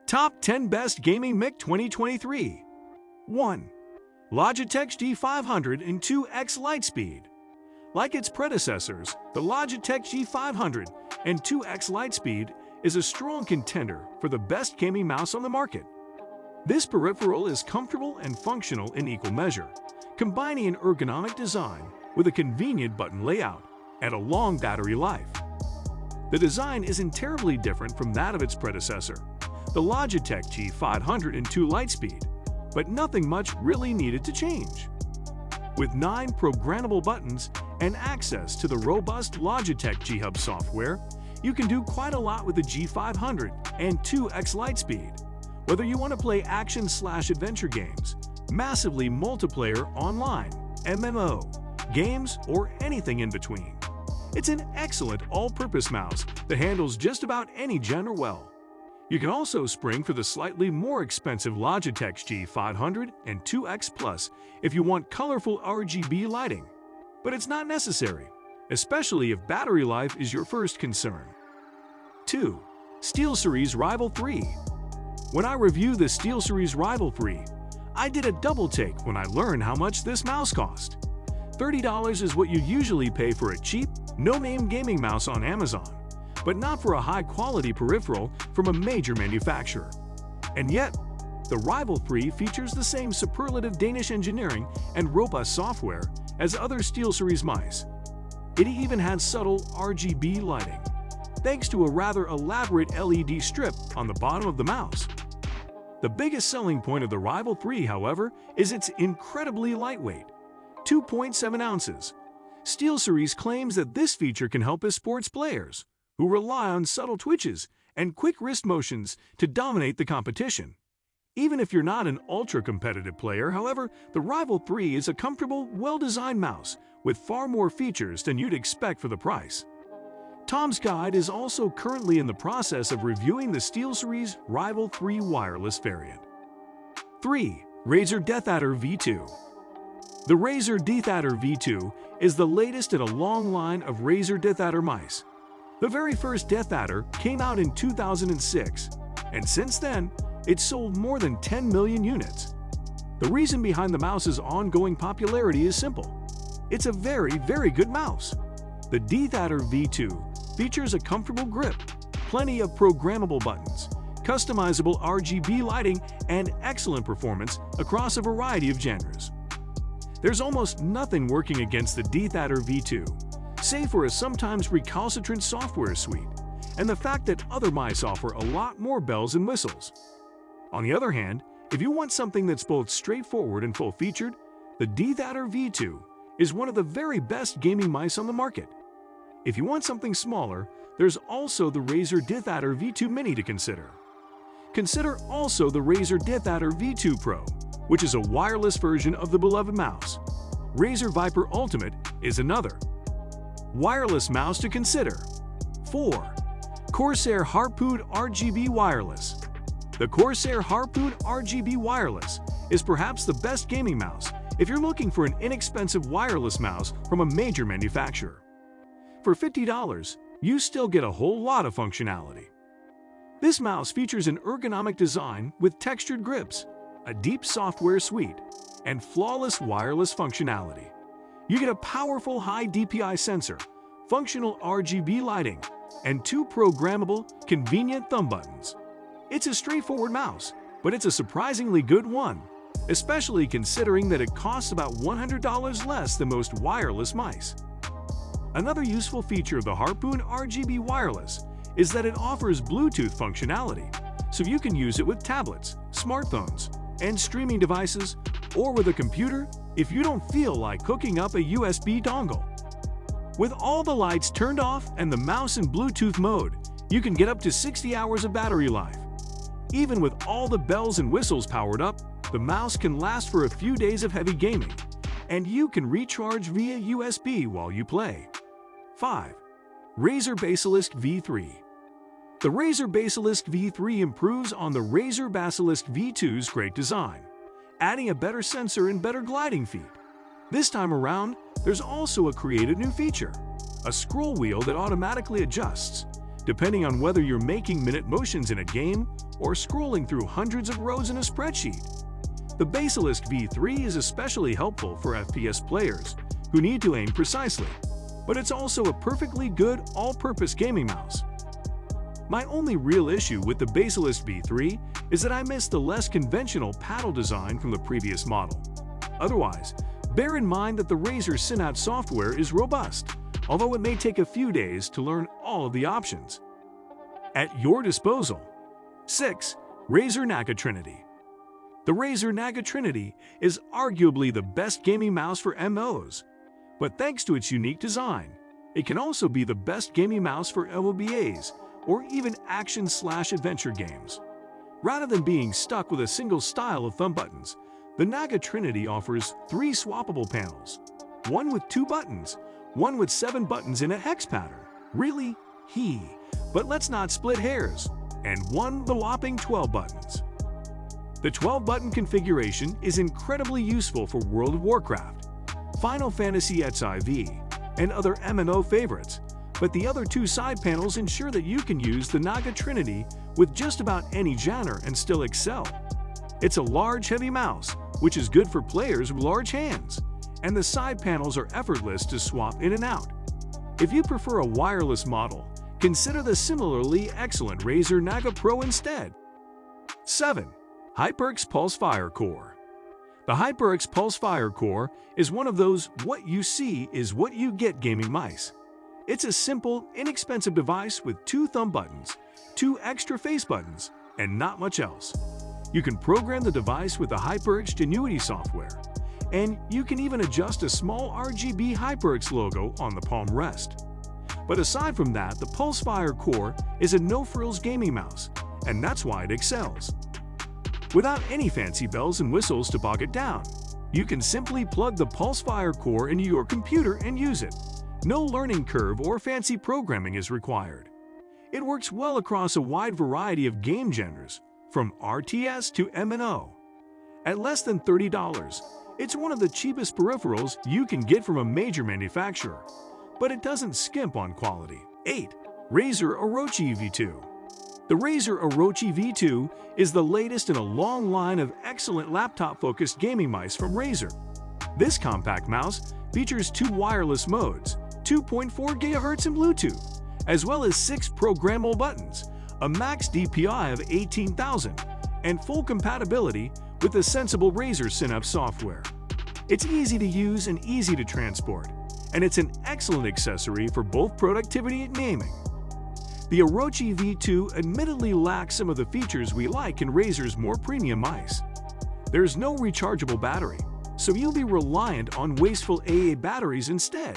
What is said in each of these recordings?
Top 10 Best Gaming Mic 2023. 1. Logitech G502 X Lightspeed. Like its predecessors, the Logitech G502 X Lightspeed is a strong contender for the best gaming mouse on the market. This peripheral is comfortable and functional in equal measure, combining an ergonomic design with a convenient button layout and a long battery life. The design isn't terribly different from that of its predecessor, the Logitech G502 Lightspeed, but nothing much really needed to change. With 9 programmable buttons and access to the robust Logitech G Hub software, you can do quite a lot with the G502 X Lightspeed. Whether you want to play action/adventure games, massively multiplayer online, MMO, games, or anything in between, it's an excellent all-purpose mouse that handles just about any genre well. You can also spring for the slightly more expensive Logitech G502 X Plus if you want colorful RGB lighting, but it's not necessary, especially if battery life is your first concern. 2. SteelSeries Rival 3. When I reviewed the SteelSeries Rival 3, I did a double take when I learned how much this mouse cost. $30 is what you usually pay for a cheap, no-name gaming mouse on Amazon, but not for a high-quality peripheral from a major manufacturer. And yet, the Rival 3 features the same superlative Danish engineering and robust software as other SteelSeries mice. It even has subtle RGB lighting, thanks to a rather elaborate LED strip on the bottom of the mouse. The biggest selling point of the Rival 3, however, is its incredibly lightweight, 2.7 ounces. SteelSeries claims that this feature can help sports players, who rely on subtle twitches and quick wrist motions to dominate the competition. Even if you're not an ultra-competitive player, however, the Rival 3 is a comfortable, well-designed mouse with far more features than you'd expect for the price. Tom's Guide is also currently in the process of reviewing the SteelSeries Rival 3 wireless variant. 3. Razer DeathAdder V2. The Razer DeathAdder V2 is the latest in a long line of Razer DeathAdder mice. The very first DeathAdder came out in 2006, and since then, it's sold more than 10 million units. The reason behind the mouse's ongoing popularity is simple. It's a very, very good mouse. The DeathAdder V2 features a comfortable grip, plenty of programmable buttons, customizable RGB lighting, and excellent performance across a variety of genres. There's almost nothing working against the DeathAdder V2, save for a sometimes recalcitrant software suite, and the fact that other mice offer a lot more bells and whistles. On the other hand, if you want something that's both straightforward and full-featured, the DeathAdder V2 is one of the very best gaming mice on the market. If you want something smaller, there's also the Razer DeathAdder V2 Mini to consider. Consider also the Razer DeathAdder V2 Pro, which is a wireless version of the beloved mouse. Razer Viper Ultimate is another wireless mouse to consider. 4. Corsair Harpoon RGB Wireless. The Corsair Harpoon RGB Wireless is perhaps the best gaming mouse if you're looking for an inexpensive wireless mouse from a major manufacturer. For $50, you still get a whole lot of functionality. This mouse features an ergonomic design with textured grips, a deep software suite, and flawless wireless functionality. You get a powerful high DPI sensor, functional RGB lighting, and 2 programmable, convenient thumb buttons. It's a straightforward mouse, but it's a surprisingly good one, especially considering that it costs about $100 less than most wireless mice. Another useful feature of the Harpoon RGB Wireless is that it offers Bluetooth functionality, so you can use it with tablets, smartphones, and streaming devices, or with a computer if you don't feel like hooking up a USB dongle. With all the lights turned off and the mouse in Bluetooth mode, you can get up to 60 hours of battery life. Even with all the bells and whistles powered up, the mouse can last for a few days of heavy gaming, and you can recharge via USB while you play. 5. Razer Basilisk V3. The Razer Basilisk V3 improves on the Razer Basilisk V2's great design, adding a better sensor and better gliding feed. This time around, there's also a creative new feature, a scroll wheel that automatically adjusts, depending on whether you're making minute motions in a game or scrolling through hundreds of rows in a spreadsheet. The Basilisk V3 is especially helpful for FPS players who need to aim precisely, but it's also a perfectly good all-purpose gaming mouse. My only real issue with the Basilisk V3 is that I miss the less conventional paddle design from the previous model. Otherwise, bear in mind that the Razer Synapse software is robust, although it may take a few days to learn all of the options. At your disposal. 6. Razer Naga Trinity. The Razer Naga Trinity is arguably the best gaming mouse for MMOs, but thanks to its unique design, it can also be the best gaming mouse for MOBAs or even action/adventure games. Rather than being stuck with a single style of thumb buttons, the Naga Trinity offers 3 swappable panels, one with 2 buttons, one with 7 buttons in a hex pattern. Really? But let's not split hairs. And one with a whopping 12 buttons. The 12-button configuration is incredibly useful for World of Warcraft, Final Fantasy XIV, and other MMO favorites, but the other 2 side panels ensure that you can use the Naga Trinity with just about any genre and still excel. It's a large, heavy mouse, which is good for players with large hands, and the side panels are effortless to swap in and out. If you prefer a wireless model, consider the similarly excellent Razer Naga Pro instead. 7. HyperX Pulsefire Core. The HyperX Pulsefire Core is one of those what you see is what you get gaming mice. It's a simple, inexpensive device with 2 thumb buttons, 2 extra face buttons, and not much else. You can program the device with the HyperX Genuity software, and you can even adjust a small RGB HyperX logo on the palm rest. But aside from that, the Pulsefire Core is a no-frills gaming mouse, and that's why it excels. Without any fancy bells and whistles to bog it down, you can simply plug the Pulsefire Core into your computer and use it. No learning curve or fancy programming is required. It works well across a wide variety of game genres, from RTS to MMO. At less than $30, it's one of the cheapest peripherals you can get from a major manufacturer, but it doesn't skimp on quality. 8. Razer Orochi V2. The Razer Orochi V2 is the latest in a long line of excellent laptop-focused gaming mice from Razer. This compact mouse features 2 wireless modes, 2.4 GHz in Bluetooth, as well as 6 programmable buttons, a max DPI of 18,000, and full compatibility with the sensible Razer Synapse software. It's easy to use and easy to transport, and it's an excellent accessory for both productivity and gaming. The Orochi V2 admittedly lacks some of the features we like in Razer's more premium mice. There's no rechargeable battery, so you'll be reliant on wasteful AA batteries instead.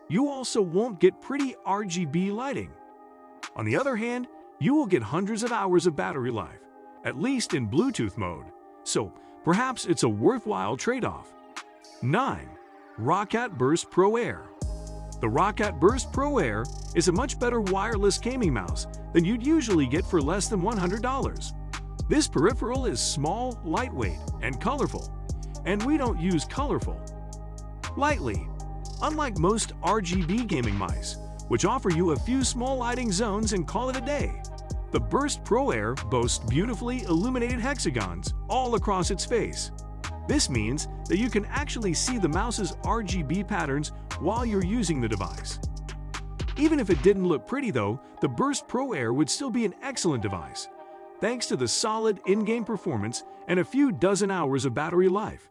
You also won't get pretty RGB lighting. On the other hand, you will get hundreds of hours of battery life, at least in Bluetooth mode, so perhaps it's a worthwhile trade-off. 9. ROCCAT Burst Pro Air. The ROCCAT Burst Pro Air is a much better wireless gaming mouse than you'd usually get for less than $100. This peripheral is small, lightweight, and colorful, and we don't use colorful lightly. Unlike most RGB gaming mice, which offer you a few small lighting zones and call it a day, the Burst Pro Air boasts beautifully illuminated hexagons all across its face. This means that you can actually see the mouse's RGB patterns while you're using the device. Even if it didn't look pretty though, the Burst Pro Air would still be an excellent device, thanks to the solid in-game performance and a few dozen hours of battery life.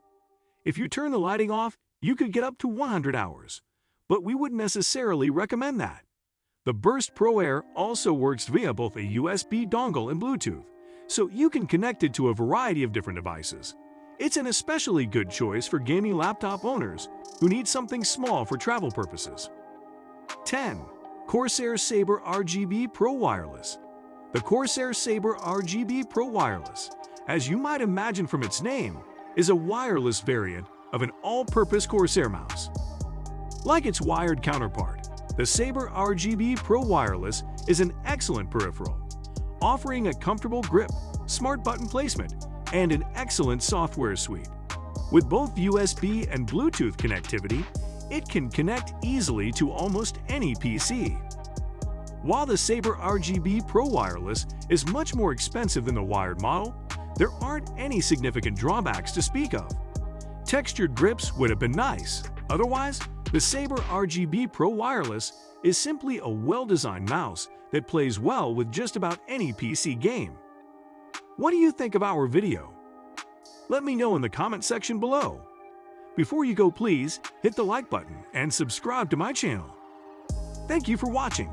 If you turn the lighting off, you could get up to 100 hours, but we wouldn't necessarily recommend that. The Burst Pro Air also works via both a USB dongle and Bluetooth, so you can connect it to a variety of different devices. It's an especially good choice for gaming laptop owners who need something small for travel purposes. 10. Corsair Sabre RGB Pro Wireless. The Corsair Sabre RGB Pro Wireless, as you might imagine from its name, is a wireless variant of an all-purpose Corsair mouse. Like its wired counterpart, the Sabre RGB Pro Wireless is an excellent peripheral, offering a comfortable grip, smart button placement, and an excellent software suite. With both USB and Bluetooth connectivity, it can connect easily to almost any PC. While the Sabre RGB Pro Wireless is much more expensive than the wired model, there aren't any significant drawbacks to speak of. Textured grips would have been nice. Otherwise, the Sabre RGB Pro Wireless is simply a well-designed mouse that plays well with just about any PC game. What do you think of our video? Let me know in the comment section below. Before you go, please hit the like button and subscribe to my channel. Thank you for watching.